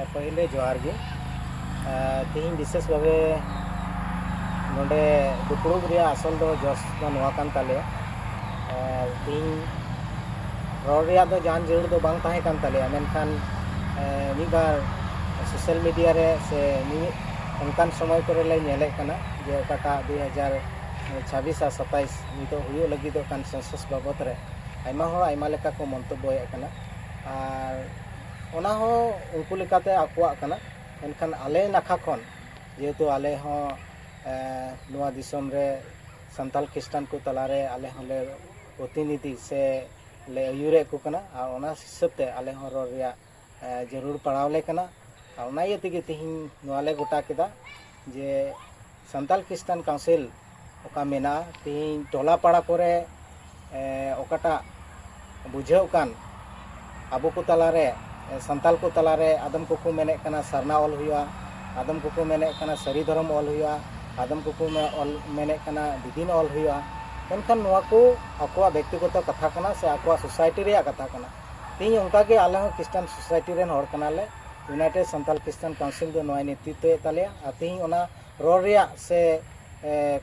पहले जोहार गे तीन विशेष भावे नोडे दुपुरुब रे आसल दो जस दो नोआ कान ताले तीन रोड रे दो जान जरूर दो बांग ताहे कान ताले मेनखान निबार सोशल मीडिया रे से नि उनकान समय करे ले नेले कना जे ओकाटा 2026 और 27 नितो हुयो लगी दो कान सेंसस बाबत रे आइमा हो आइमा लेका को मंतब्य कना आर ओना हो उनको लेकाते आकुआ कना एनखान आले नाखा खन जेहेतु आले हो नोआ दिसम रे संताल क्रिस्टान को तलारे आले होले प्रतिनिधि से ले अयुरे को कना आ ओना हिसाबते आले हो रोड रिया जरूर पड़ावले कना आ ओना ये तिगे तिहिन नोआले गोटा केदा जे संताल क्रिस्टान काउंसिल ओका मेना तिहिन टोला पाड़ा करे ओकाटा बुझाव कान आबो को तलारे संताल को तलारे आदम को मेने कना सरना ऑल हुआ आदम को मेने कना सरी धर्म ऑल हुआ आदम को मेने कना दिदिन ऑल हुआ एनखान नोआ को आकोआ व्यक्तिगत कथा कना से आकोआ सोसाइटी रे कथा कना तीन उनका के आले हो क्रिस्टियन सोसाइटी रेन हर कना ले यूनाइटेड संताल क्रिस्टियन काउंसिल दो नोआ नेतृत्व ताले आ तीन ओना रोड रिया से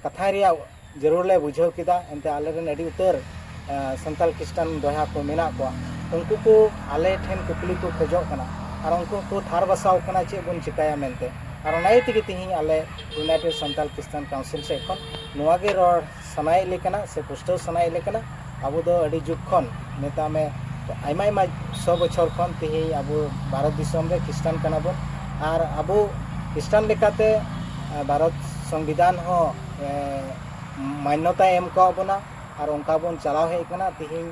कथा रिया जरूर ले बुझाव किदा एनते आले रेन अडी उतर संताल क्रिस्टियन दोहा को मेना को उनको को आले ठेन कुकली को खोजो कना और उनको को थार बसाव कना चे बन चिकाया मेनते और नाई तिगे तिही आले यूनाइटेड संताल क्रिस्टियन काउंसिल से खन नोआ गे रोड सनाय लेकना से पुष्टो सनाय लेकना अबो दो अडी जुग खन नेता में आइमा आइमा 100 बछर खन तिही अबो भारत दिसम रे क्रिस्टियन कना बन और अबो क्रिस्टियन लेकाते भारत संविधान हो मान्यता एम को बना और उनका बन चलाव हे कना तिही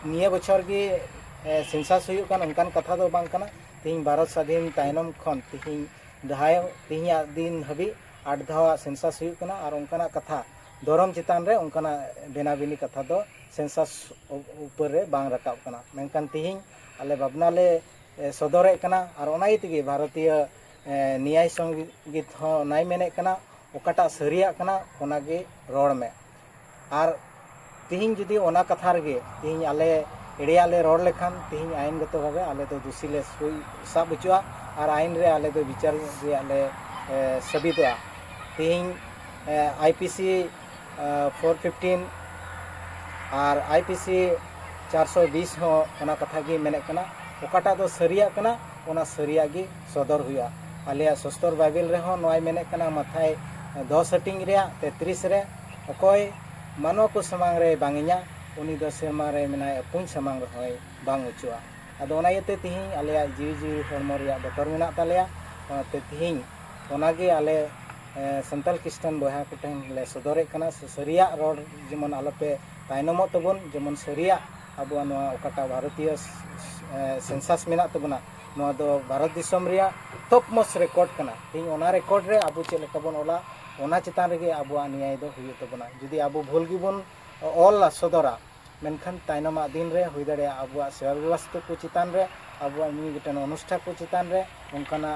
निये बछर गे सेंसस हुई कान उनकान कथा दो बांग कना तिही भारत स्वाधीन तायनम खन तिही दहाय तिही दिन हबी 8 धावा सेंसस हुई कना और उनकाना कथा धर्म चितान रे उनकाना बेनाबिनी कथा दो सेंसस ऊपर रे बांग रकाब कना मेनकान तिही आले बाबना ले सदरे कना और ओनाई तिगे भारतीय न्याय संगीत हो नाय मेने कना ओकाटा सरिया कना ओनागे रोड में और तिहिं जुदी ओना कथा रे तिहिं आले एड़ियाले रोड लेखान तिहिं आईनगत भावे आले तो दोषी ले साब बचुआ और आईन रे आले तो विचार रे आले सबिदोआ तिहिं आईपीसी 415 और आईपीसी 420 हो ओना कथा गे मेने कना ओकाटा दो सरिया कना ओना सरिया गे सदर हुआ आले सस्तर बाइबल रे हो नोय मेने कना माथाय 10 सेटिंग रे 33 रे अकोय मानव को समांग रे बांगिया उनी दो सेमा रे मेनाय पुन समांग रे होय बांग उचुआ अदो ओना येते तिही आले जीवी हरमो रिया बतर मेना तालेया ते तिही ओनागे आले संताल क्रिस्टियन बोहा को ठेन ले सदरे कना सरिया रोड जेमन आलोपे तायनमो तबन जेमन सरिया अबो नोआ ओकाटा भारतीय सेंसस मेना तबना नोआ दो भारत दिसम रिया टॉप मोस्ट रिकॉर्ड कना तिही ओना रिकॉर्ड रे अबो चेले कबन ओला ओना चितान रे आबो न्याय दो हुई तबना जुदी आबो भूल गिबन ऑल सदरा मेनखान तायनमा दिन रे हुई दड़े आबो सेवा व्यवस्था को चितान रे आबो मी गटन अनुष्ठान को चितान रे उनकाना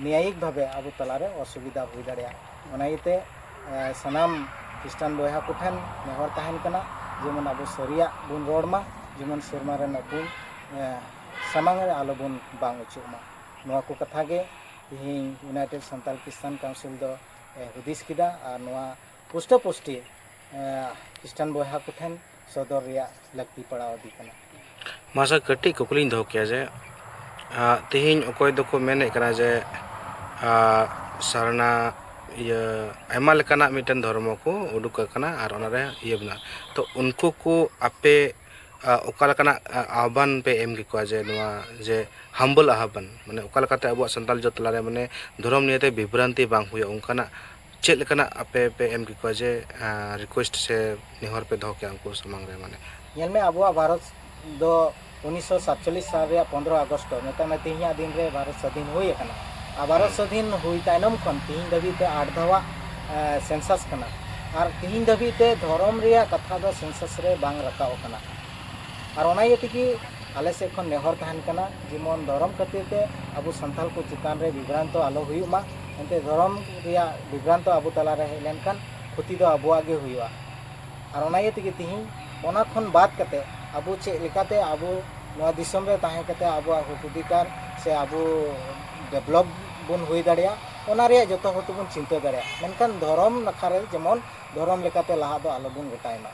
न्यायिक भावे आबो तलारे असुविधा हुई दड़े ओना इते सनाम क्रिस्टियन बोहा को ठन नेहर ताहन कना जेमन आबो सरिया बुन रोड मा जेमन सेरमा रे नबुन समांग रे आलो बुन बांग उचुमा नोआ को कथा गे तिही यूनाइटेड संताल क्रिस्टियन काउंसिल दो हुदिस किदा और नोआ पुष्ट पुष्टि क्रिस्टियन बोहा को ठन सदर रिया लगती पड़ाव दी कना मासा कटी कुकलिन दो किया जे तिहिन अकोय दो को मेने कना जे सरना ये आयमा लेकाना मिटन धर्म को उडुक कना और ओनारे ये बना तो उनको को आपे ओकालकाना आह्वान पे एम गिको जे नोआ जे हम्बल आह्वान माने ओकालकाते अबो संताल जो तलारे माने धर्म नियते विभ्रांति बांग हुया उनकाना चेल लेकाना आपे पे एम गिको जे रिक्वेस्ट से निहर पे दो के उनको समांग रे माने येल में अबो भारत दो 1947 साल रे 15 अगस्त मेता में तिहिया दिन रे भारत स्वाधीन हुई कना आ भारत स्वाधीन हुई तायनम खन तिहिन दबी ते 8 धावा सेंसस कना और तिहिन दबी ते धर्म रिया कथा दो सेंसस रे बांग रकाव कना और ओना येते कि आले से खन नेहर ताहन कना जेमन धर्म खातिर ते अबो संथाल को चितान रे विभ्रांत आलो हुयुमा एंते धर्म रिया विभ्रांत अबो तला रे हेलेनखान खुती दो अबो आगे हुयुआ और ओना येते कि तिही ओना खन बात कते अबो चे लेकाते अबो नोआ दिसम रे ताहे कते अबो अधिकार से आबो डेभलप बन हुई दाड़िया ओना रे जतो हर बन चिंता दाड़िया मेनखान धर्म नाखा रे जेमन धर्म लेकाते लाहा दो आलो बन गोटायमा।